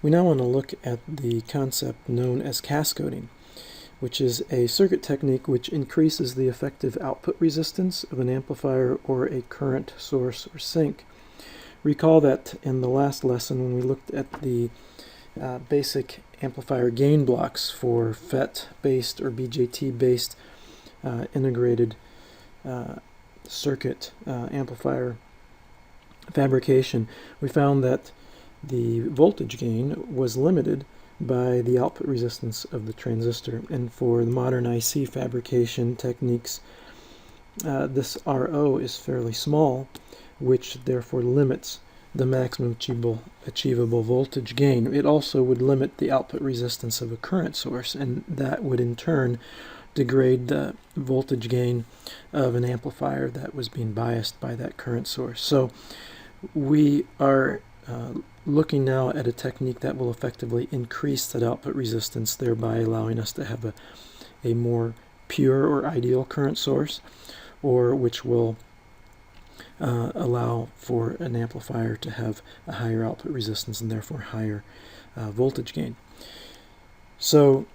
We now want to look at the concept known as cascoding, which is a circuit technique which increases the effective output resistance of an amplifier or a current source or sink. Recall that in the last lesson when we looked at the basic amplifier gain blocks for FET-based or BJT-based integrated circuit amplifier fabrication, we found that the voltage gain was limited by the output resistance of the transistor. And for the modern IC fabrication techniques, this RO is fairly small, which therefore limits the maximum achievable voltage gain. It also would limit the output resistance of a current source, and that would in turn degrade the voltage gain of an amplifier that was being biased by that current source. So we are looking now at a technique that will effectively increase that output resistance, thereby allowing us to have a more pure or ideal current source, or which will allow for an amplifier to have a higher output resistance and therefore higher voltage gain. So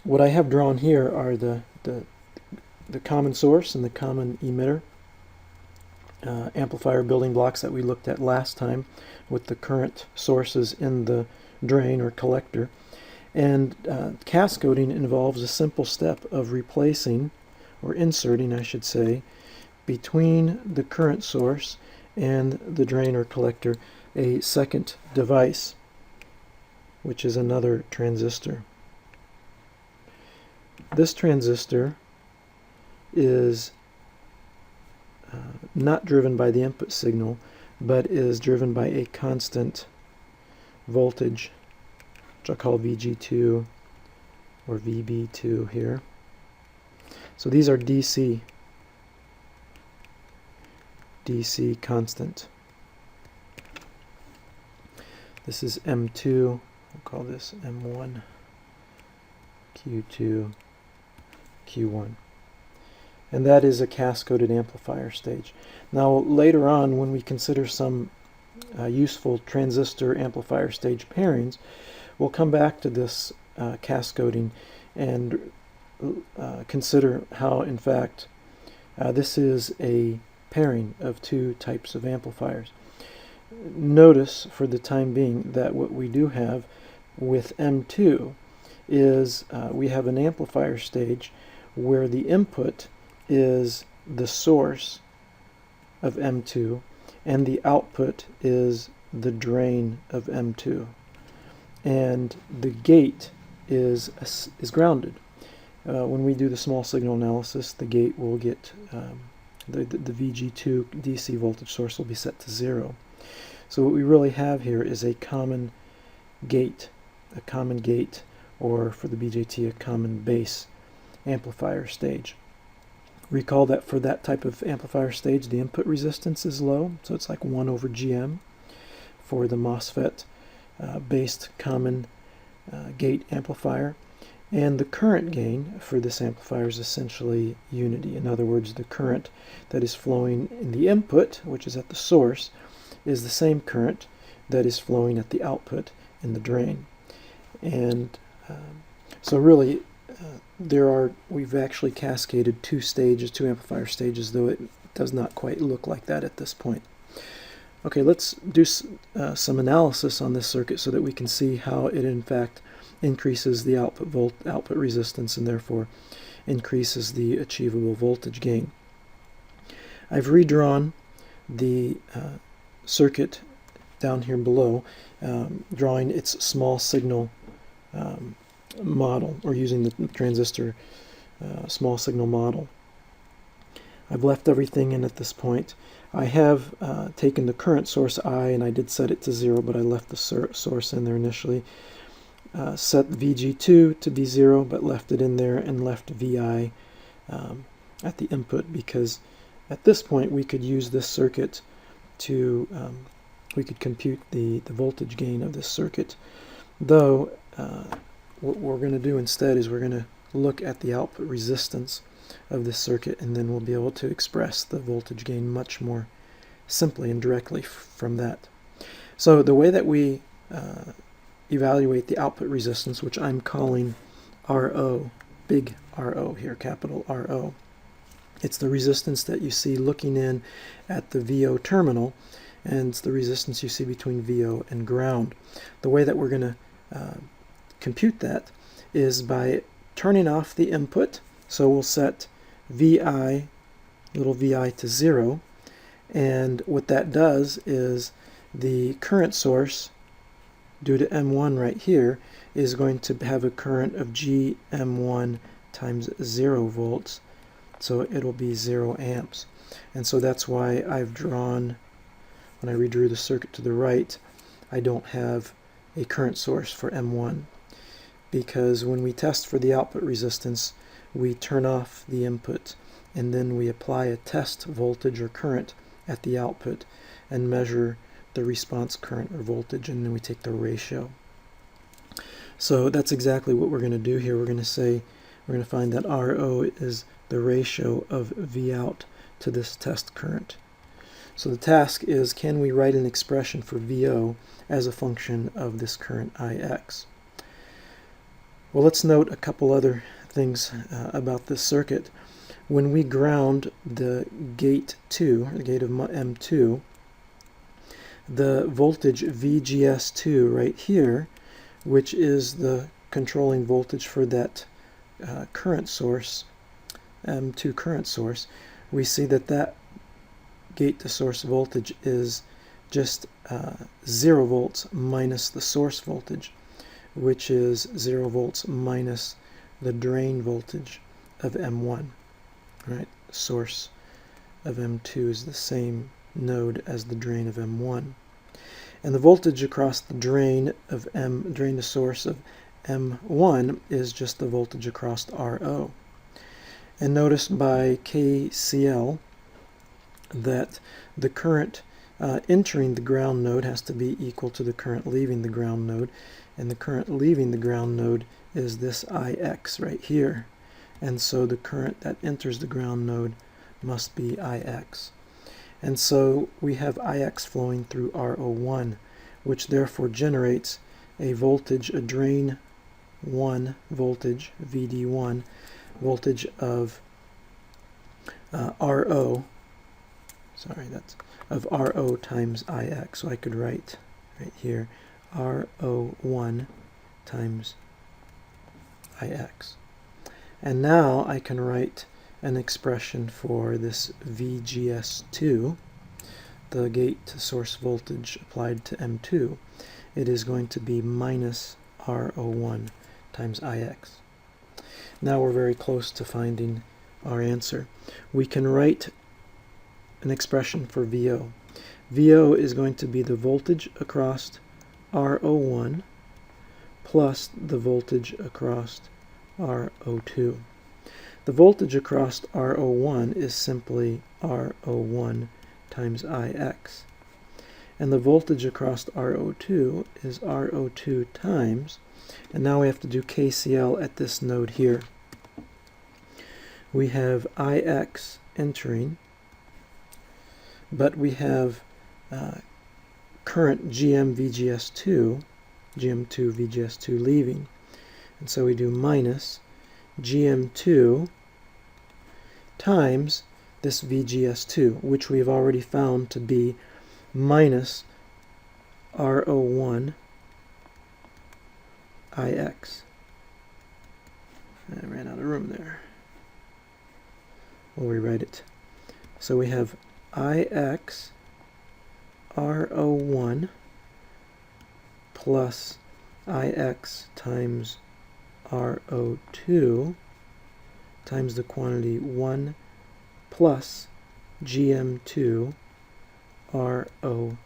what I have drawn here are the common source and the common emitter amplifier building blocks that we looked at last time, with the current sources in the drain or collector. And cascoding involves a simple step of replacing, or inserting I should say, between the current source and the drain or collector a second device, which is another transistor. This transistor is not driven by the input signal, but is driven by a constant voltage, which I'll call VG2 or VB2 here. So these are DC constant. This is M2, we'll call this M1, Q2, Q1. And that is a cascoded amplifier stage. Now later on, when we consider some useful transistor amplifier stage pairings, we'll come back to this cascoding and consider how in fact this is a pairing of two types of amplifiers. Notice for the time being that what we do have with M2 is we have an amplifier stage where the input is the source of M2 and the output is the drain of M2, and the gate is grounded. When we do the small signal analysis, the gate will get the VG2 DC voltage source will be set to 0. So what we really have here is a common gate, or for the BJT, a common base amplifier stage. Recall that for that type of amplifier stage, the input resistance is low, so it's like 1 over GM for the MOSFET based common gate amplifier. And the current gain for this amplifier is essentially unity. In other words, the current that is flowing in the input, which is at the source, is the same current that is flowing at the output in the drain. And so really, we've actually cascaded two amplifier stages, though it does not quite look like that at this point. Okay, let's do some analysis on this circuit so that we can see how it in fact increases the output resistance and therefore increases the achievable voltage gain. I've redrawn the circuit down here below, drawing its small signal model, or using the transistor small signal model. I've left everything in at this point. I have taken the current source I, and I did set it to 0, but I left the source in there initially. Set VG2 to be 0, but left it in there, and left VI at the input, because at this point we could use this circuit to we could compute the voltage gain of this circuit, though what we're going to do instead is we're going to look at the output resistance of this circuit, and then we'll be able to express the voltage gain much more simply and directly from that. So the way that we evaluate the output resistance, which I'm calling RO, big RO here, capital RO. It's the resistance that you see looking in at the VO terminal, and it's the resistance you see between VO and ground. The way that we're going to compute that is by turning off the input. So we'll set VI, little vi, to 0, and what that does is the current source, due to M1 right here, is going to have a current of GM1 times 0 volts, so it'll be 0 amps. And so that's why I've drawn, when I redrew the circuit to the right, I don't have a current source for M1, because when we test for the output resistance, we turn off the input and then we apply a test voltage or current at the output and measure the response current or voltage, and then we take the ratio. So that's exactly what we're going to do here. We're going to say, we're going to find that RO is the ratio of V out to this test current. So the task is, can we write an expression for VO as a function of this current IX? Well, let's note a couple other things about this circuit. When we ground the gate 2, the gate of M2, the voltage VGS2 right here, which is the controlling voltage for that current source, M2 current source, we see that that gate to source voltage is just 0 volts minus the source voltage, which is 0 volts minus the drain voltage of M1. Right? Source of M2 is the same node as the drain of M1. And the voltage across the drain to source of M1 is just the voltage across RO. And notice by KCL that the current entering the ground node has to be equal to the current leaving the ground node, and the current leaving the ground node is this IX right here. And so the current that enters the ground node must be IX. And so we have IX flowing through RO1, which therefore generates a voltage, a drain 1 voltage, VD1, voltage of RO, sorry, that's of RO times IX. So I could write right here RO1 times IX. And now I can write an expression for this VGS2, the gate to source voltage applied to M2. It is going to be minus RO1 times IX. Now we're very close to finding our answer. We can write an expression for VO. VO is going to be the voltage across RO1 plus the voltage across RO2. The voltage across RO1 is simply RO1 times IX. And the voltage across RO2 is RO2 times, and now we have to do KCL at this node here. We have IX entering, but we have current GM2 VGS2 leaving. And so we do minus GM2 times this VGS2, which we've already found to be minus RO1 IX. I ran out of room there. We'll rewrite it. So we have IX RO1 plus IX times RO2 times the quantity 1 plus GM2 RO1.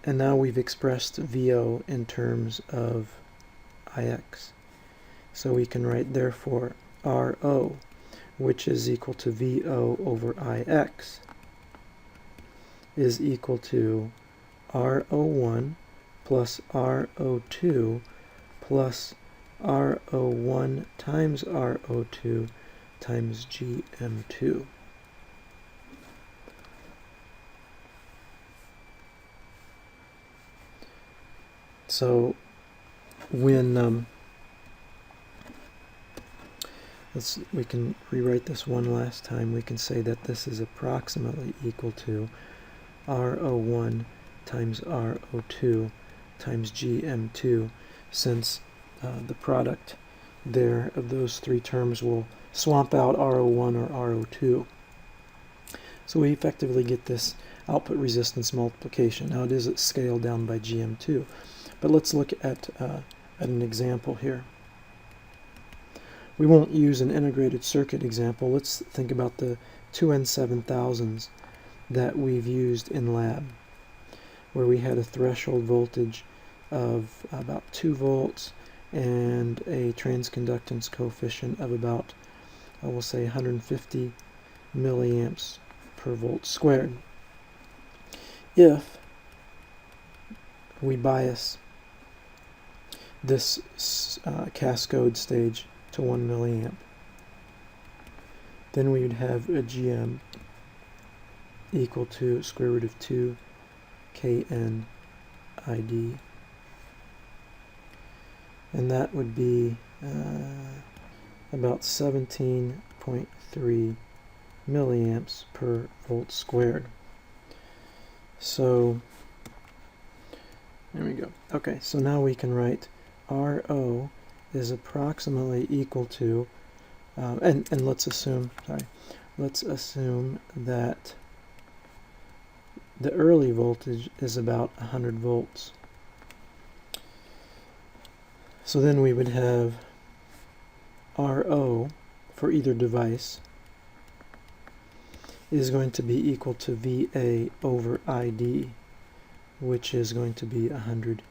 And now we've expressed VO in terms of IX. So we can write therefore RO, which is equal to VO over IX, is equal to RO1 plus RO2 plus RO1 times RO2 times GM2. So when we can rewrite this one last time. We can say that this is approximately equal to RO1 times RO2 times GM2, since the product there of those three terms will swamp out RO1 or RO2. So we effectively get this output resistance multiplication. Now it is at scale down by GM2. But let's look at an example here. We won't use an integrated circuit example. Let's think about the 2N7000s that we've used in lab, where we had a threshold voltage of about 2 volts and a transconductance coefficient of about, I will say, 150 milliamps per volt squared. If we bias this cascode stage to 1 milliamp, then we would have a GM equal to square root of 2 kn ID, and that would be about 17.3 milliamps per volt squared. So there we go. Okay, so now we can write RO is approximately equal to, and let's assume that the early voltage is about 100 volts. So then we would have RO for either device is going to be equal to VA over ID, which is going to be 100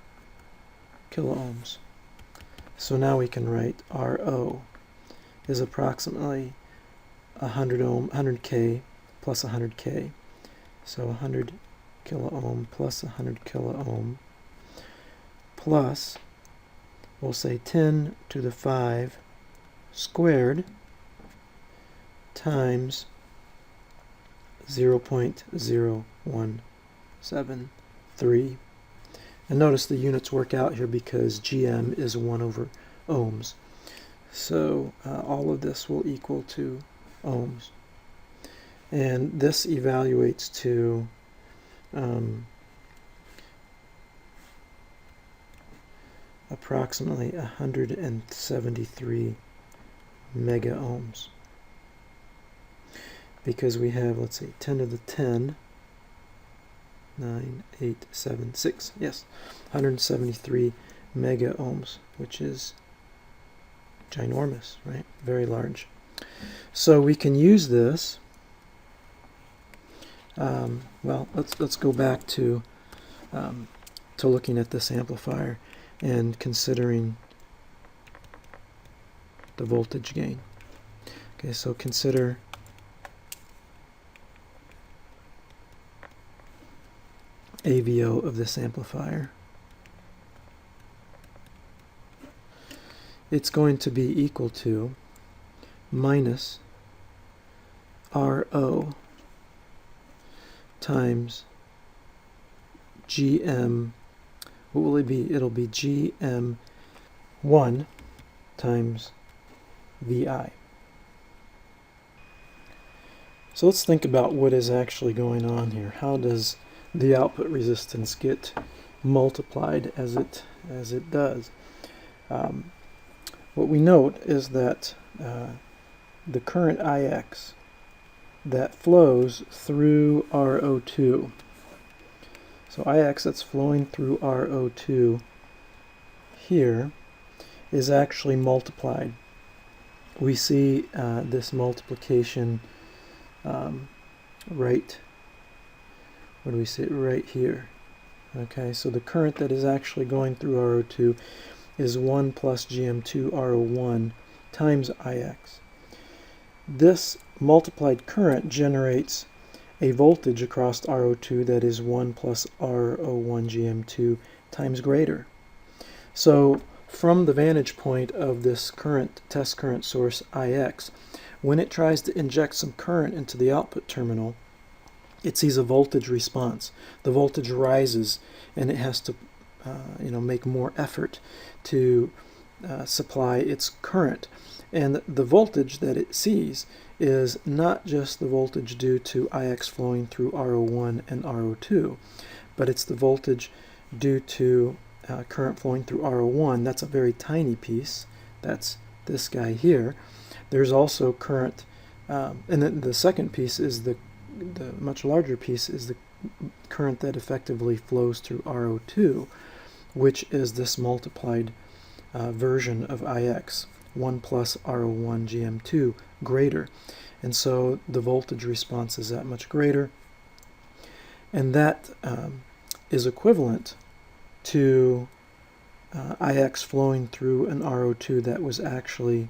kiloohms. So now we can write RO is approximately 100K plus 100K. So 100 kiloohm plus 100 kiloohm plus, we'll say 10 to the 5 squared times 0.0173. And notice the units work out here because GM is 1 over ohms. So all of this will equal to ohms. And this evaluates to approximately 173 mega ohms. Because we have, let's see, 10 to the 10, 9, 8, 7, 6, yes, 173 mega ohms, which is ginormous, right? Very large. So we can use this. Well, let's go back to looking at this amplifier and considering the voltage gain. Okay, so consider AVO of this amplifier. It's going to be equal to minus RO times GM. What will it be? It'll be GM1 times VI. So let's think about what is actually going on here. How does the output resistance get multiplied as it does? What we note is that the current IX that flows through RO2, so IX that's flowing through RO2 here is actually multiplied. We see this multiplication right, what do we see? Right here. Okay, so the current that is actually going through RO2 is 1 plus GM2 RO1 times IX. This multiplied current generates a voltage across RO2 that is 1 plus RO1 GM2 times greater. So from the vantage point of this current, test current source IX, when it tries to inject some current into the output terminal, it sees a voltage response. The voltage rises and it has to make more effort to supply its current. And the voltage that it sees is not just the voltage due to IX flowing through RO1 and RO2, but it's the voltage due to current flowing through RO1. That's a very tiny piece. That's this guy here. There's also current, and then the second piece is the much larger piece is the current that effectively flows through RO2, which is this multiplied version of IX, 1 plus RO1 GM2 greater. And so the voltage response is that much greater. And that is equivalent to IX flowing through an RO2 that was actually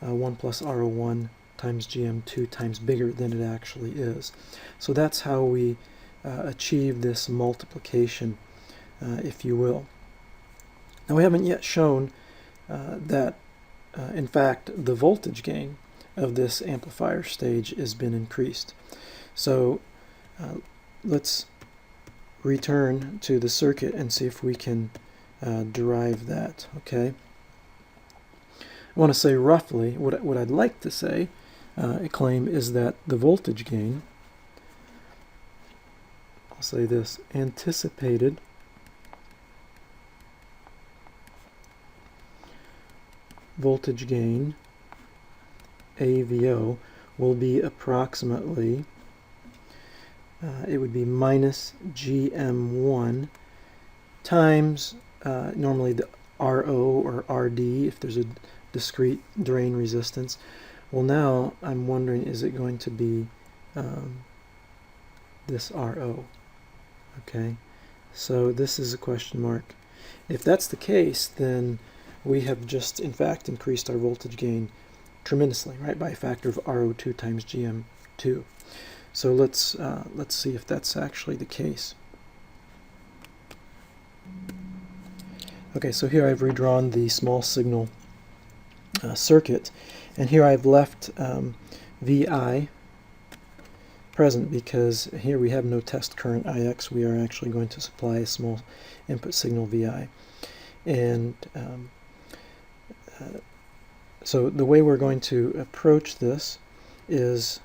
1 plus RO1 times GM2 times bigger than it actually is. So that's how we achieve this multiplication, if you will. Now we haven't yet shown that in fact the voltage gain of this amplifier stage has been increased. So let's return to the circuit and see if we can derive that. Okay. I want to say roughly what I'd like to say, claim is that the voltage gain, I'll say this, anticipated voltage gain, AVO, will be approximately, it would be minus GM1 times, normally the RO or RD if there's a discrete drain resistance. Well, now I'm wondering, is it going to be this RO? Okay, so this is a question mark. If that's the case, then we have just in fact increased our voltage gain tremendously, right, by a factor of RO2 times GM2. So let's see if that's actually the case. Okay, so here I've redrawn the small signal circuit, and here I've left VI present because here we have no test current IX. We are actually going to supply a small input signal VI. And so the way we're going to approach this is,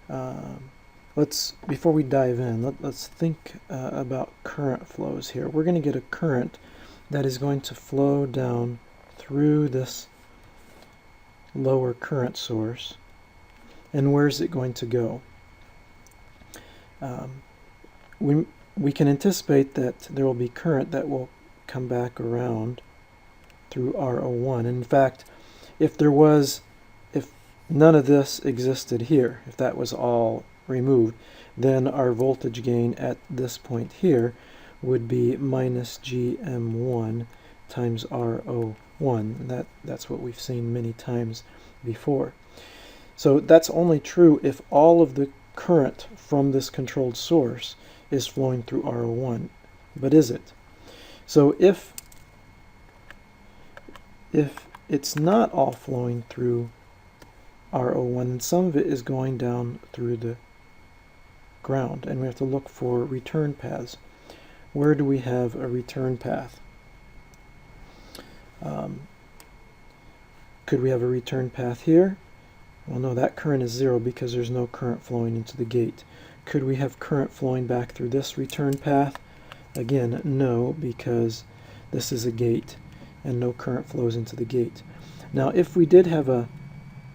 before we dive in, let's think about current flows here. We're going to get a current that is going to flow down through this lower current source. And where's it going to go? We can anticipate that there will be current that will come back around through RO1. In fact, if none of this existed here, if that was all removed, then our voltage gain at this point here would be minus GM1 times RO1. That's what we've seen many times before. So that's only true if all of the current from this controlled source is flowing through RO1. But is it? So if it's not all flowing through RO1, then some of it is going down through the ground, and we have to look for return paths. Where do we have a return path? Could we have a return path here? Well, no, that current is 0 because there's no current flowing into the gate. Could we have current flowing back through this return path? Again, no, because this is a gate and no current flows into the gate. Now, if we did have a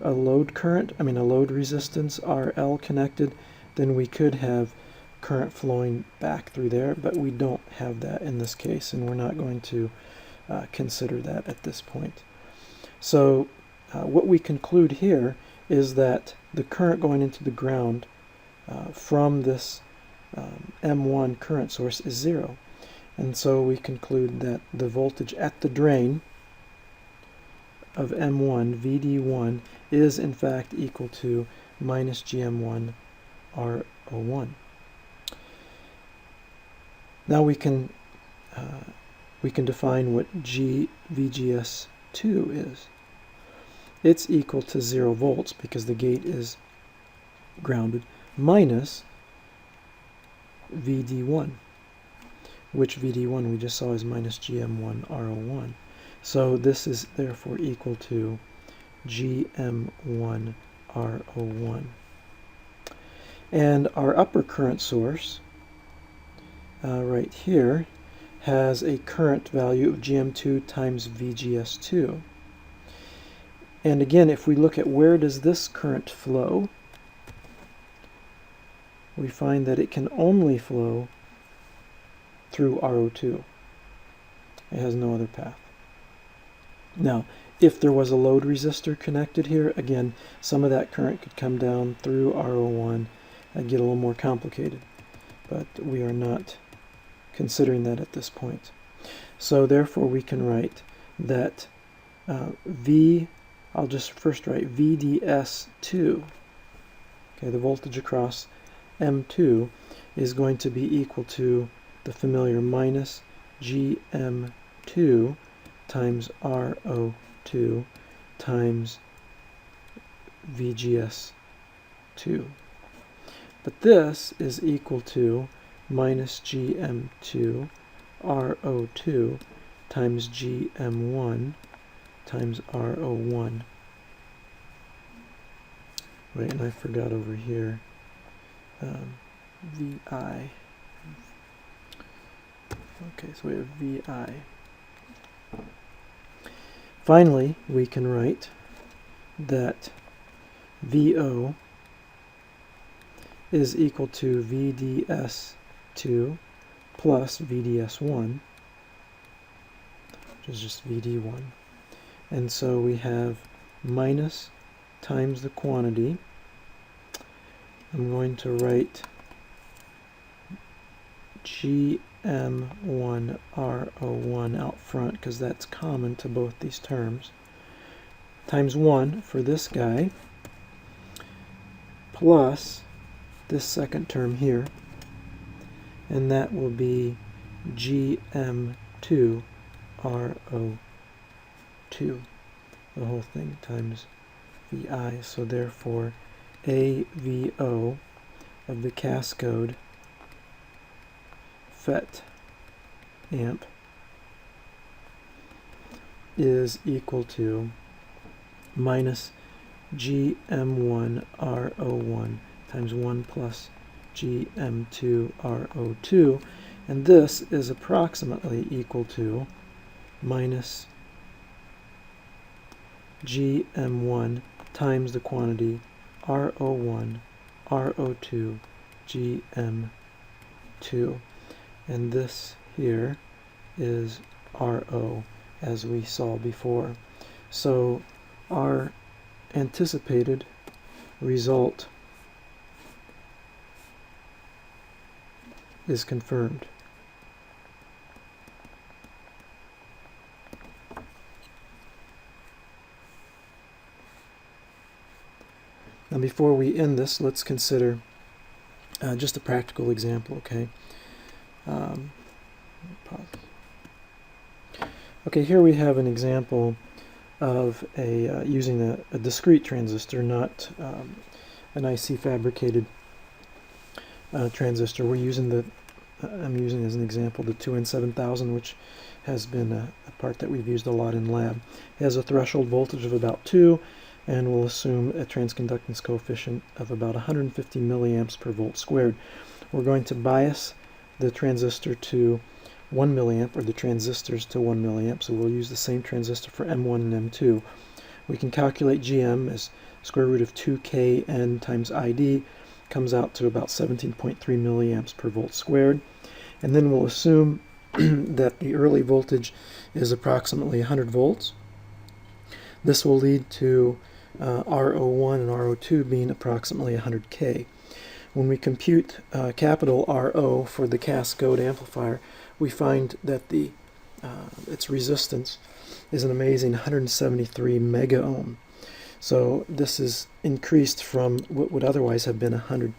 load current, a load resistance RL connected, then we could have current flowing back through there, but we don't have that in this case, and we're not going to consider that at this point. So what we conclude here is that the current going into the ground from this M1 current source is 0. And so we conclude that the voltage at the drain of M1, VD1, is in fact equal to minus GM1 RO1. Now we can define what VGS2 is. It's equal to 0 volts because the gate is grounded, minus VD1. which VD1 we just saw is minus GM1 RO1. So this is therefore equal to GM1 RO1. And our upper current source, right here, has a current value of GM2 times VGS2. And again, if we look at where does this current flow, we find that it can only flow through RO2. It has no other path. Now, if there was a load resistor connected here, again, some of that current could come down through RO1 and get a little more complicated. But we are not considering that at this point. So therefore we can write that I'll just first write VDS2, okay, the voltage across M2 is going to be equal to the familiar minus GM2 times RO2 times VGS2. But this is equal to minus GM2 RO2 times GM1 times RO1. Wait, and I forgot over here VI. Okay, so we have VI. Finally, we can write that VO is equal to VDS2 plus VDS1, which is just VD1. And so we have minus times the quantity. I'm going to write GM1 RO1 out front because that's common to both these terms, times 1 for this guy, plus this second term here, and that will be GM2 RO2, the whole thing times VI. So therefore AVO of the Cascode FET amp is equal to minus GM1 RO1 times 1 plus GM2 RO2, and this is approximately equal to minus GM1 times the quantity RO1 RO2 GM2, and this here is RO as we saw before. So our anticipated result is confirmed. Now before we end this, let's consider just a practical example, okay? Pause. Okay, here we have an example of using a discrete transistor, not an IC fabricated transistor. We're using I'm using as an example the 2N7000, which has been a part that we've used a lot in lab. It has a threshold voltage of about 2, and we'll assume a transconductance coefficient of about 150 milliamps per volt squared. We're going to bias the transistor to 1 milliamp, or the transistors to 1 milliamp, so we'll use the same transistor for M1 and M2. We can calculate GM as square root of 2Kn times ID, comes out to about 17.3 milliamps per volt squared. And then we'll assume that the early voltage is approximately 100 volts. This will lead to RO1 and RO2 being approximately 100K. When we compute capital RO for the Cascode amplifier, we find that its resistance is an amazing 173 mega ohm. So this is increased from what would otherwise have been 100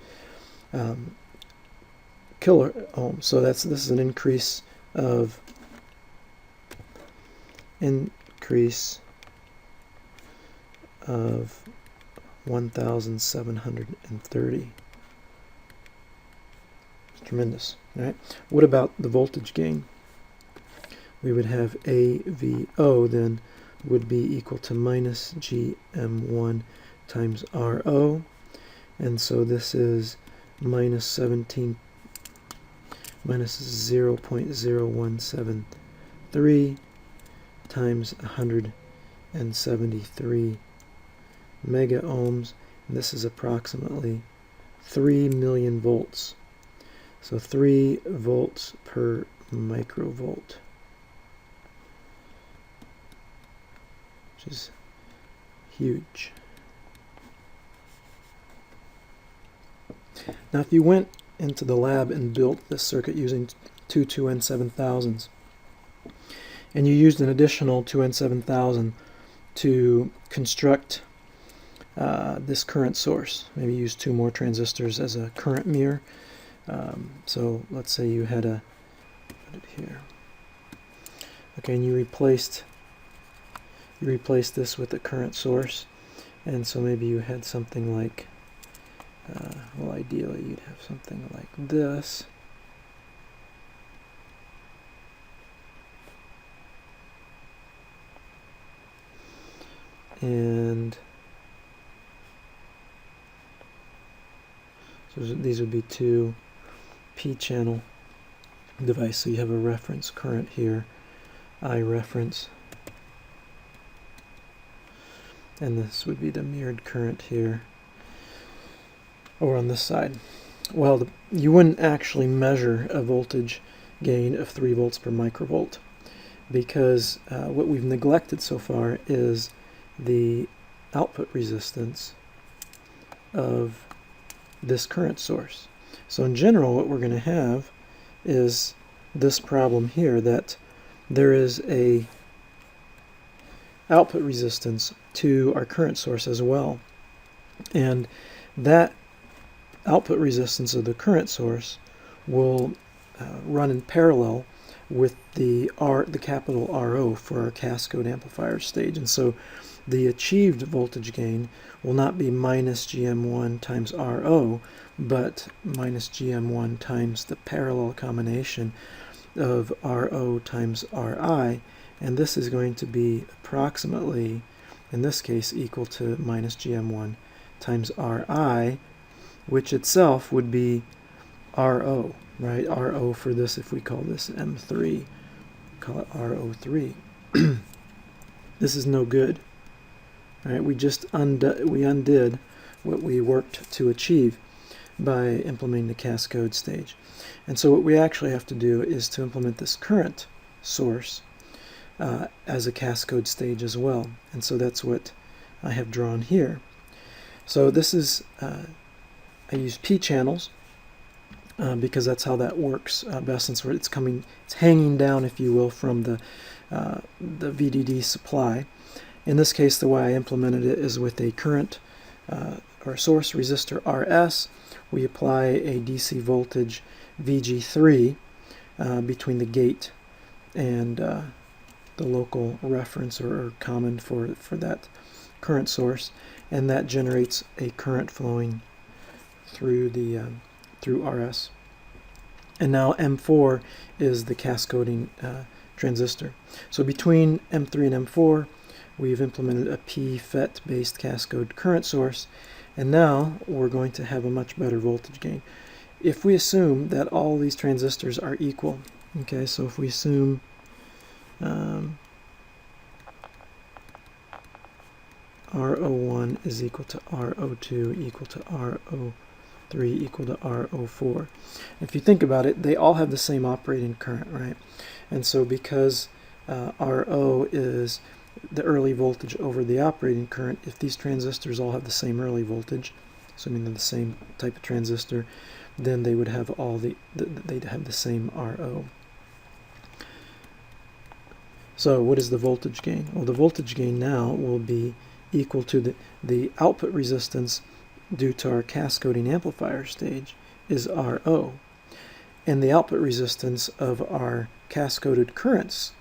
kilo ohm. So this is an increase of 1,730. Tremendous, right? What about the voltage gain? We would have AVO then would be equal to minus GM1 times RO, and so this is minus 0.0173 times 173 mega ohms, and this is approximately 3 million volts. So 3 volts per microvolt, which is huge. Now if you went into the lab and built this circuit using two 2N7000s, and you used an additional 2N7000 to construct this current source, maybe use 2 more transistors as a current mirror. So let's say you had a, put it here. Okay, and you replaced this with a current source, and so maybe you had something like, well, ideally you'd have something like this. And so these would be 2 p-channel devices. So you have a reference current here, I reference, and this would be the mirrored current here over on this side. Well, you wouldn't actually measure a voltage gain of 3 volts per microvolt, because what we've neglected so far is the output resistance of this current source. So in general, what we're going to have is this problem here, that there is a output resistance to our current source as well, and that output resistance of the current source will run in parallel with the capital RO for our Cascode amplifier stage. And so the achieved voltage gain will not be minus GM1 times RO, but minus GM1 times the parallel combination of RO times RI, and this is going to be approximately, in this case, equal to minus GM1 times RI, which itself would be RO, right? RO for this, if we call this M3, call it RO3. This is no good, right? We just undid what we worked to achieve by implementing the Cascode stage. And so what we actually have to do is to implement this current source as a Cascode stage as well. And so that's what I have drawn here. So this is, I use P channels because that's how that works best, since it's hanging down, if you will, from the VDD supply. In this case, the way I implemented it is with a current or source resistor RS. We apply a DC voltage VG3 between the gate and the local reference or common for that current source, and that generates a current flowing through the through RS. And now M4 is the cascoding transistor. So between M3 and M4, we've implemented a P-FET based cascode current source, and now we're going to have a much better voltage gain. If we assume that all these transistors are equal, okay, so if we assume RO1 is equal to RO2 equal to RO3 equal to RO4. If you think about it, they all have the same operating current, right? And so because RO is the early voltage over the operating current, if these transistors all have the same early voltage, assuming they're the same type of transistor, then they would have they'd have the same RO. So what is the voltage gain? Well, the voltage gain now will be equal to the output resistance due to our cascoding amplifier stage is RO, and the output resistance of our cascoded currents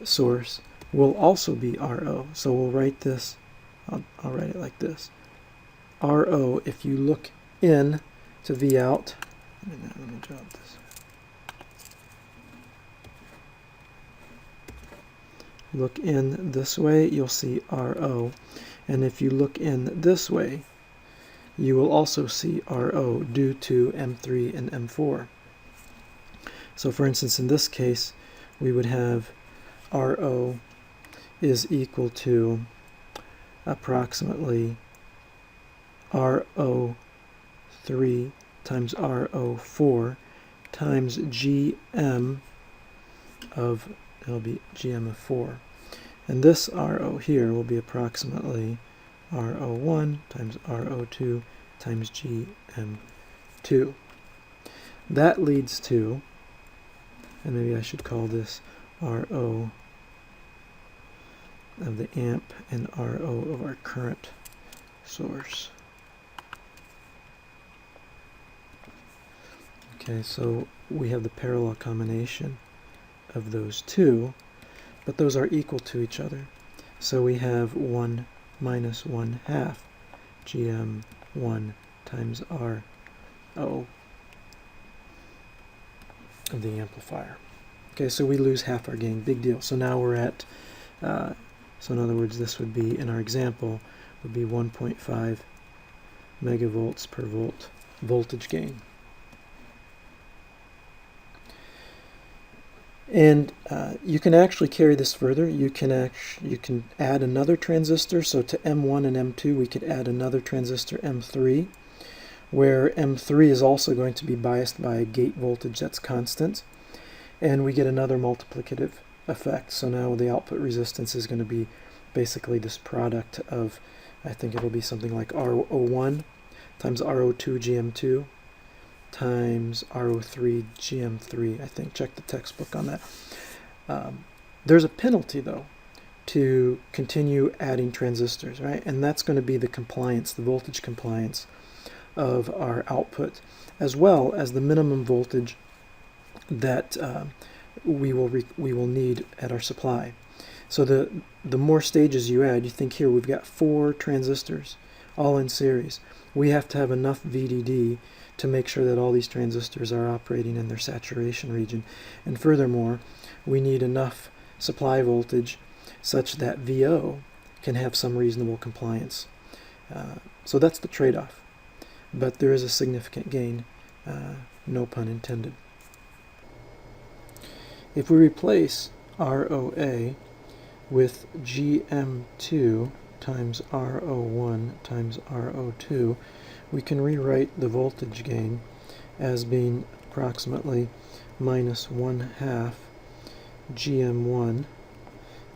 source will also be RO. So we'll write this, I'll write it like this. RO, if you look in to V out, Let me jot this. Look in this way, you'll see RO. And if you look in this way, you will also see RO due to M3 and M4. So for instance, in this case, we would have RO is equal to approximately RO3 times RO4 times GM of, it'll be GM of 4. And this RO here will be approximately RO1 times RO2 times GM2. That leads to, and maybe I should call this RO of the amp and RO of our current source. Okay, so we have the parallel combination of those two, but those are equal to each other. So we have 1 minus 1/2 GM1 times RO of the amplifier. Okay, so we lose half our gain, big deal. So now we're at, so in other words, this would be, in our example, would be 1.5 megavolts per volt voltage gain. And you can actually carry this further. You can add another transistor. So to M1 and M2, we could add another transistor M3, where M3 is also going to be biased by a gate voltage that's constant, and we get another multiplicative effect. So now the output resistance is going to be basically this product of, I think it'll be something like RO1 times RO2 GM2 times RO3 GM3, I think. Check the textbook on that. There's a penalty, though, to continue adding transistors, right? And that's going to be the compliance, the voltage compliance of our output, as well as the minimum voltage that we will need at our supply. So the more stages you add, you think here we've got 4 transistors all in series. We have to have enough VDD to make sure that all these transistors are operating in their saturation region. And furthermore, we need enough supply voltage such that VO can have some reasonable compliance. So that's the trade-off. But there is a significant gain, no pun intended. If we replace ROA with GM2 times RO1 times RO2, we can rewrite the voltage gain as being approximately minus 1/2 GM1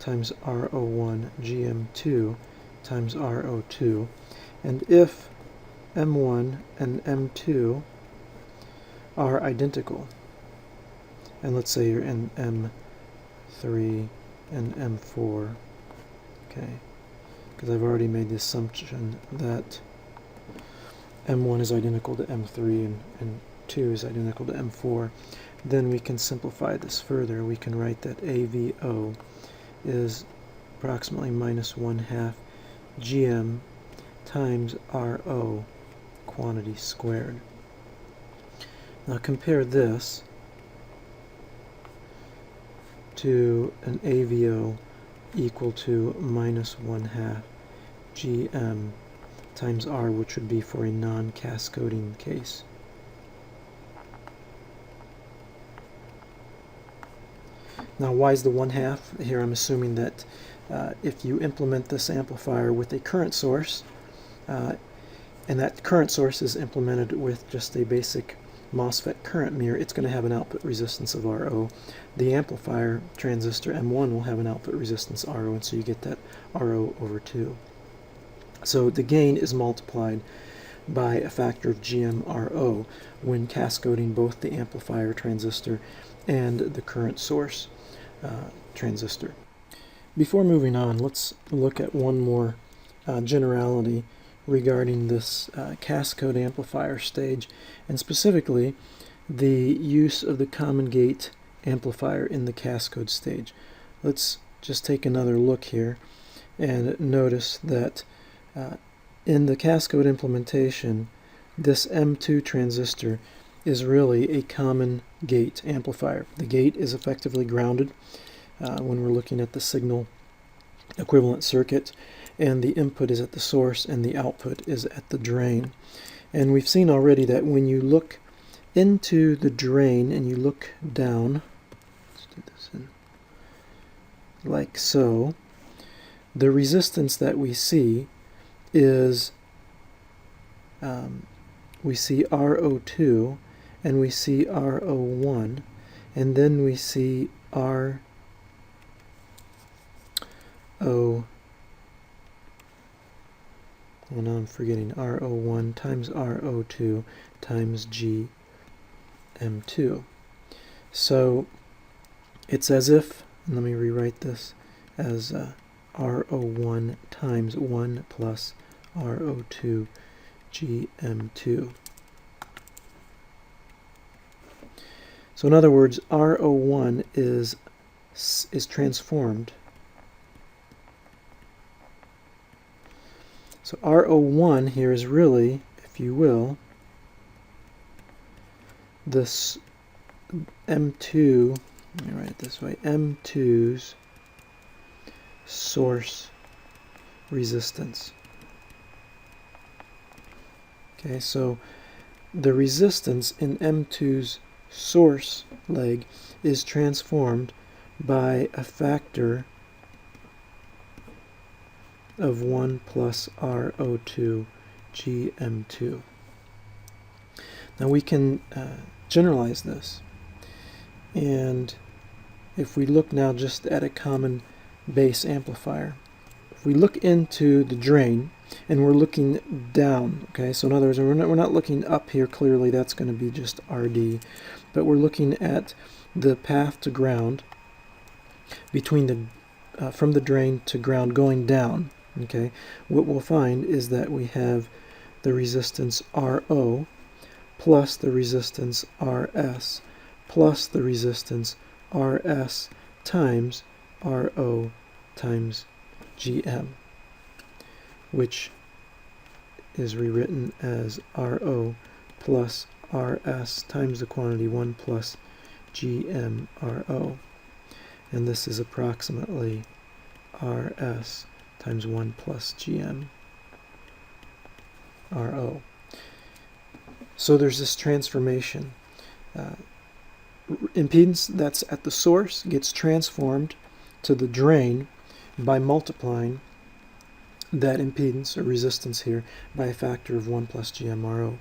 times RO1 GM2 times RO2. And if M1 and M2 are identical, and let's say you're in M3 and M4, okay, because I've already made the assumption that M1 is identical to M3 and 2 is identical to M4, then we can simplify this further. We can write that AVO is approximately minus 1/2 GM times RO quantity squared. Now compare this to an AVO equal to minus 1/2 GM times R, which would be for a non-cascoding case. Now, why is the 1/2? Here I'm assuming that if you implement this amplifier with a current source, and that current source is implemented with just a basic MOSFET current mirror, it's going to have an output resistance of RO. The amplifier transistor M1 will have an output resistance RO, and so you get that RO over 2. So the gain is multiplied by a factor of GMRO when cascoding both the amplifier transistor and the current source transistor. Before moving on, let's look at one more generality regarding this cascode amplifier stage, and specifically the use of the common gate amplifier in the cascode stage. Let's just take another look here and notice that in the cascode implementation, this M2 transistor is really a common gate amplifier. The gate is effectively grounded when we're looking at the signal equivalent circuit, and the input is at the source and the output is at the drain. And we've seen already that when you look into the drain and you look down, let's do this in like so, the resistance that we see is we see RO2 and we see RO1, and then we see RO, well, now I'm forgetting, RO1 times RO2 times GM2. So it's as if, and let me rewrite this as RO1 times 1 plus RO2 GM2. So in other words, RO1 is transformed. So RO1 here is really, if you will, this M2, let me write it this way, M2's source resistance. Okay, so the resistance in M2's source leg is transformed by a factor of 1 plus RO2 GM2. Now we can generalize this, and if we look now just at a common base amplifier, if we look into the drain and we're looking down, okay, so in other words, we're not looking up here clearly, that's going to be just RD, but we're looking at the path to ground between the from the drain to ground going down. Okay, what we'll find is that we have the resistance RO plus the resistance RS plus the resistance RS times RO times GM, which is rewritten as RO plus RS times the quantity 1 plus GM RO, and this is approximately RS times 1 plus GM RO. So there's this transformation. Impedance that's at the source gets transformed to the drain by multiplying that impedance or resistance here by a factor of 1 plus GM RO.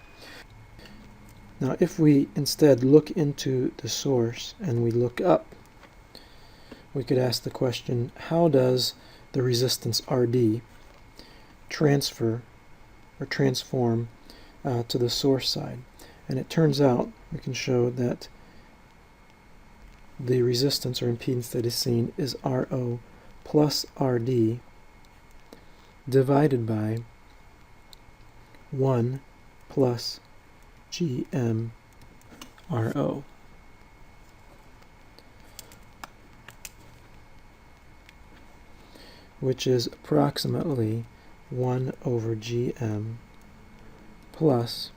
Now if we instead look into the source and we look up, we could ask the question, how does the resistance RD transfer or transform to the source side? And it turns out we can show that the resistance or impedance that is seen is RO plus RD divided by 1 plus GM RO. Which is approximately 1 over GM plus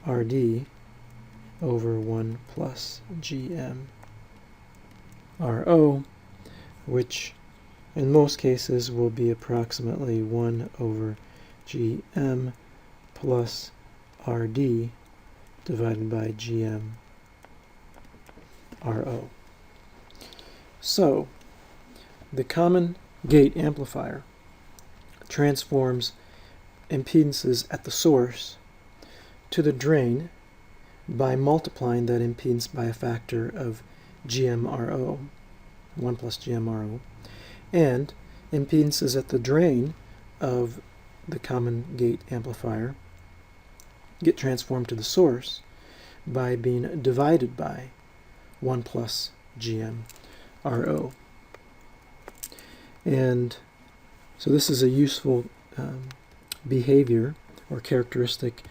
RD over 1 plus GM RO, which in most cases will be approximately 1 over GM plus RD divided by GM RO. So the common gate amplifier transforms impedances at the source to the drain by multiplying that impedance by a factor of GMRO, 1 plus GMRO, and impedances at the drain of the common gate amplifier get transformed to the source by being divided by 1 plus GMRO. And so this is a useful behavior or characteristic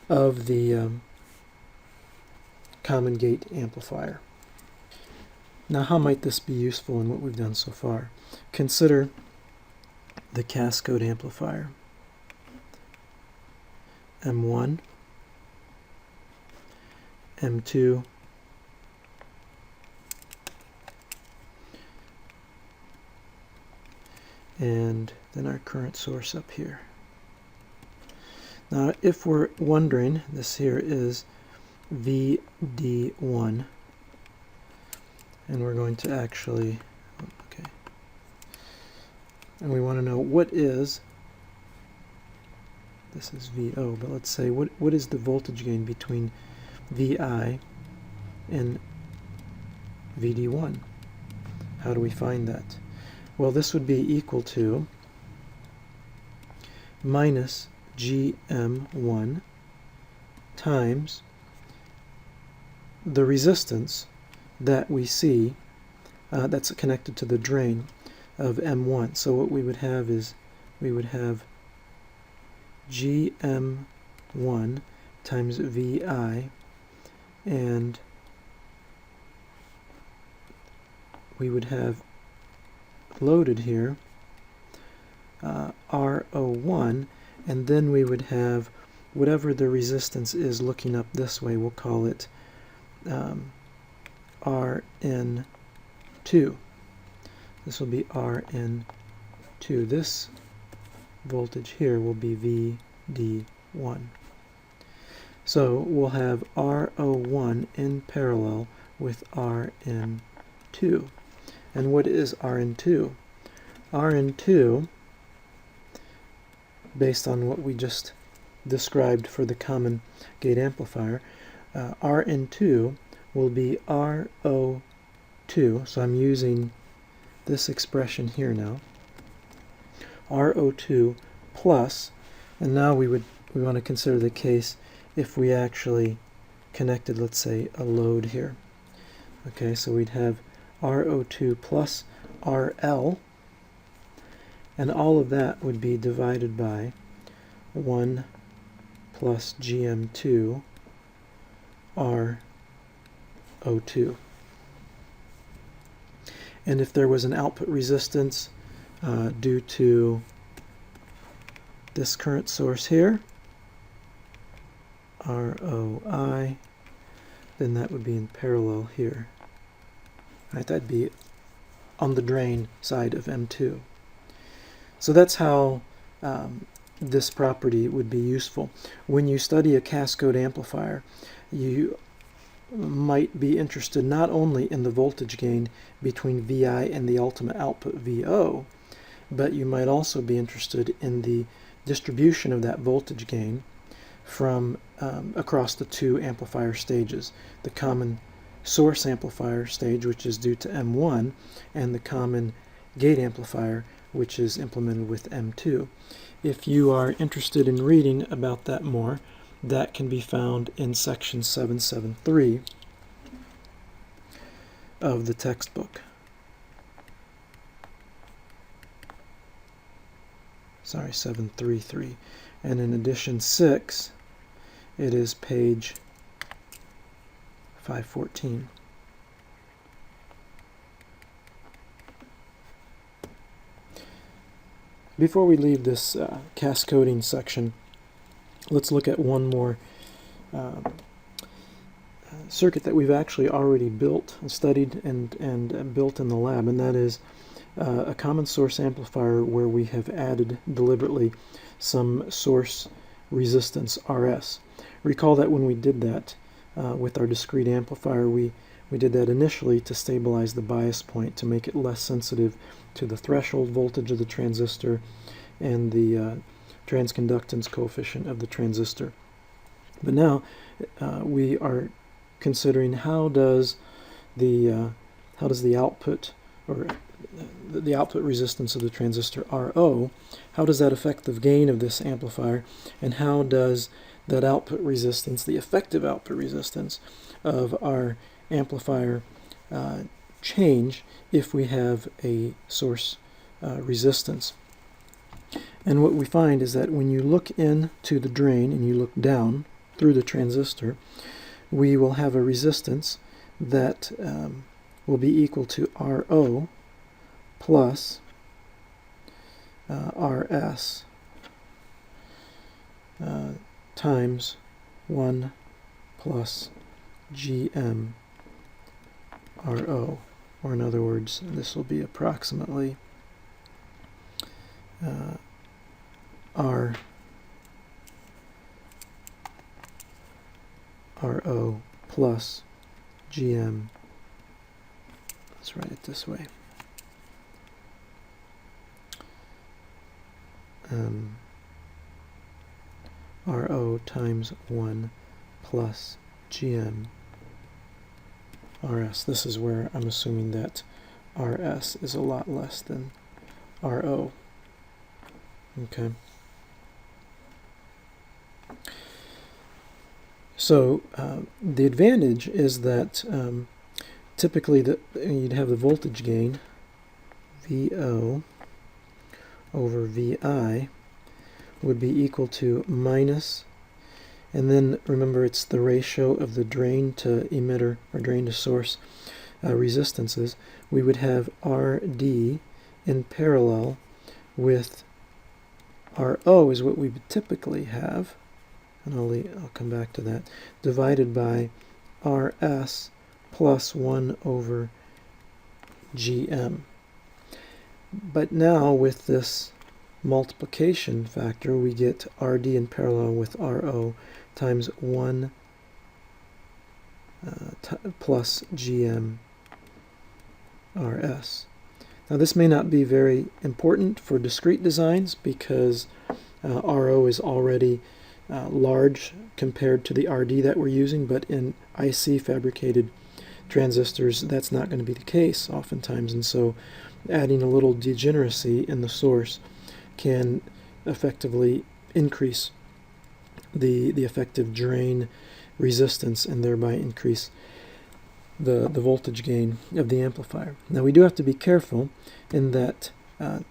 of the common gate amplifier. Now, how might this be useful in what we've done so far? Consider the Cascode amplifier. M1, M2, and then our current source up here. Now, if we're wondering, this here is VD1, and we're going to actually, okay, and we want to know what is, this is VO, but let's say what is the voltage gain between VI and VD1? How do we find that? Well, this would be equal to minus GM1 times the resistance that we see that's connected to the drain of M1. So what we would have is we would have GM1 times VI, and we would have loaded here RO1, and then we would have whatever the resistance is looking up this way, we'll call it RN2. This will be RN2. This voltage here will be VD1. So we'll have RO1 in parallel with RN2. And what is RN2? RN2, based on what we just described for the common gate amplifier, RN2 will be RO2, so I'm using this expression here now, RO2 plus, and now we want to consider the case if we actually connected, let's say, a load here. Okay, so we'd have RO2 plus RL, and all of that would be divided by 1 plus GM2 RO2. And if there was an output resistance due to this current source here, ROI, then that would be in parallel here. Right, that'd be on the drain side of M2. So that's how this property would be useful. When you study a cascode amplifier, you might be interested not only in the voltage gain between VI and the ultimate output VO, but you might also be interested in the distribution of that voltage gain from across the two amplifier stages, the common source amplifier stage, which is due to M1, and the common gate amplifier, which is implemented with M2. If you are interested in reading about that more, that can be found in section 7.7.3 of the textbook. Sorry, 7.3.3. And in edition 6, it is page 514. Before we leave this cascoding section, let's look at one more circuit that we've actually already built, studied, and built in the lab, and that is a common source amplifier where we have added deliberately some source resistance RS. Recall that when we did that with our discrete amplifier, we did that initially to stabilize the bias point, to make it less sensitive to the threshold voltage of the transistor and the transconductance coefficient of the transistor. But now we are considering how does the output, or the output resistance of the transistor RO, how does that affect the gain of this amplifier, and how does that output resistance, the effective output resistance of our amplifier, change if we have a source resistance. And what we find is that when you look into the drain and you look down through the transistor, we will have a resistance that will be equal to RO plus RS times 1 plus GM RO, or in other words, this will be approximately R RO plus GM. Let's write it this way. RO times 1 plus GM RS. This is where I'm assuming that RS is a lot less than RO. Okay. So the advantage is that typically you'd have the voltage gain VO over VI would be equal to minus, and then remember it's the ratio of the drain to emitter or drain to source resistances. We would have RD in parallel with RO is what we would typically have, and I'll come back to that, divided by RS plus 1 over GM. But now with this multiplication factor, we get RD in parallel with RO times 1 plus GM RS. Now this may not be very important for discrete designs because RO is already large compared to the RD that we're using, but in IC fabricated transistors that's not going to be the case oftentimes, and so adding a little degeneracy in the source can effectively increase the effective drain resistance and thereby increase the voltage gain of the amplifier. Now we do have to be careful in that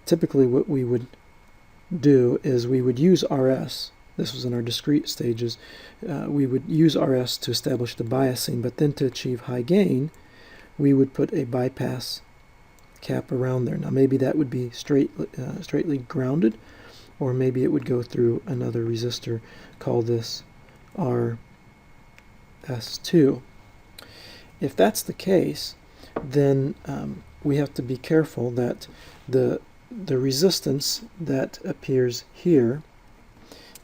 typically what we would do is we would use RS. This was in our discrete stages. We would use RS to establish the biasing, but then to achieve high gain we would put a bypass cap around there. Now maybe that would be straightly grounded, or maybe it would go through another resistor. Call this RS2. If that's the case, then we have to be careful that the resistance that appears here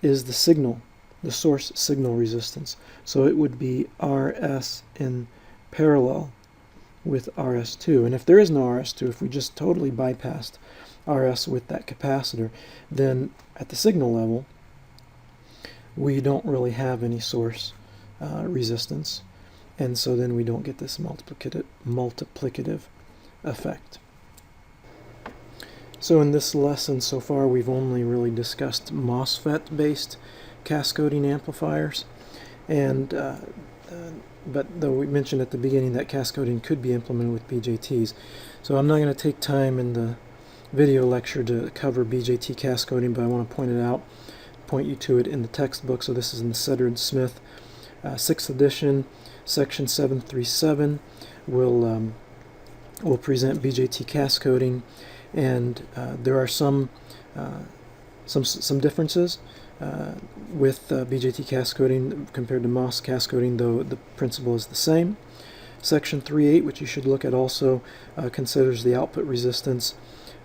is the signal, the source signal resistance. So it would be RS in parallel with RS2. And if there is no RS2, if we just totally bypassed RS with that capacitor, then at the signal level we don't really have any source resistance, and so then we don't get this multiplicative effect. So in this lesson so far we've only really discussed MOSFET-based cascoding amplifiers, and but though we mentioned at the beginning that cascoding could be implemented with BJTs. So I'm not going to take time in the video lecture to cover BJT cascoding, but I want to point you to it in the textbook. So this is in the Sutter and Smith 6th edition, section 737. We'll present BJT cascoding, and there are some differences with BJT cascoding compared to MOS cascoding, though the principle is the same. Section 3.8, which you should look at also, considers the output resistance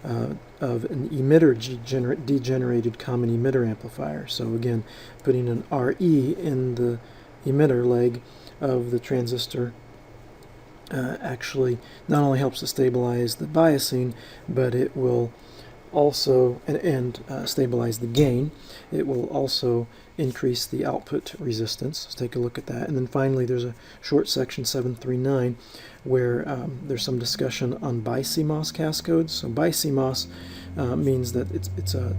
of an emitter degenerated common emitter amplifier. So again, putting an RE in the emitter leg of the transistor actually not only helps to stabilize the biasing, but it will also and stabilize the gain. It will also increase the output resistance. Let's take a look at that. And then finally there's a short section 739 where there's some discussion on bi-CMOS cascodes. So bi-CMOS means that it's a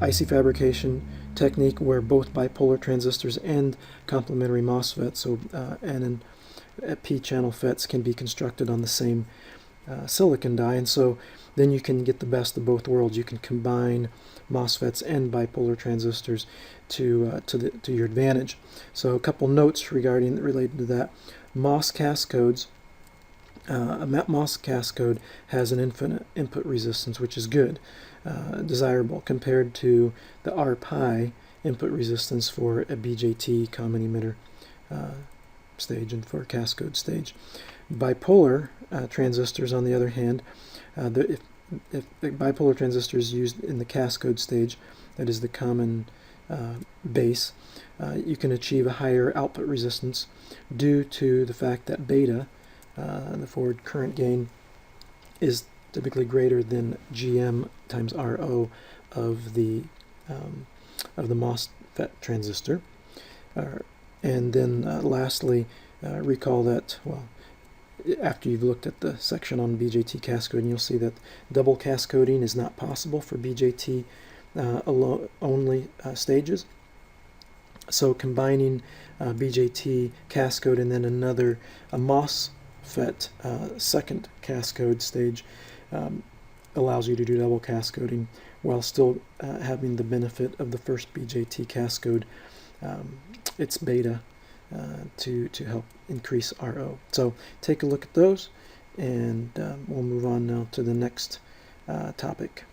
IC fabrication technique where both bipolar transistors and complementary MOSFETs, so N and P channel FETs, can be constructed on the same silicon die, and so then you can get the best of both worlds. You can combine MOSFETs and bipolar transistors to your advantage. So a couple notes related to that. MOS cascodes. A MOS cascode has an infinite input resistance, which is good, desirable, compared to the R-pi input resistance for a BJT common emitter stage and for cascode stage. Bipolar transistors, on the other hand, if the bipolar transistor is used in the cascode stage, that is the common base, you can achieve a higher output resistance due to the fact that beta, the forward current gain, is typically greater than GM times RO of the MOSFET transistor. And then lastly, recall that, well, after you've looked at the section on BJT cascoding, you'll see that double cascoding is not possible for BJT only stages. So combining BJT cascode and then a MOSFET second cascode stage allows you to do double cascoding while still having the benefit of the first BJT cascode, its beta, to help increase RO. So take a look at those, and we'll move on now to the next topic.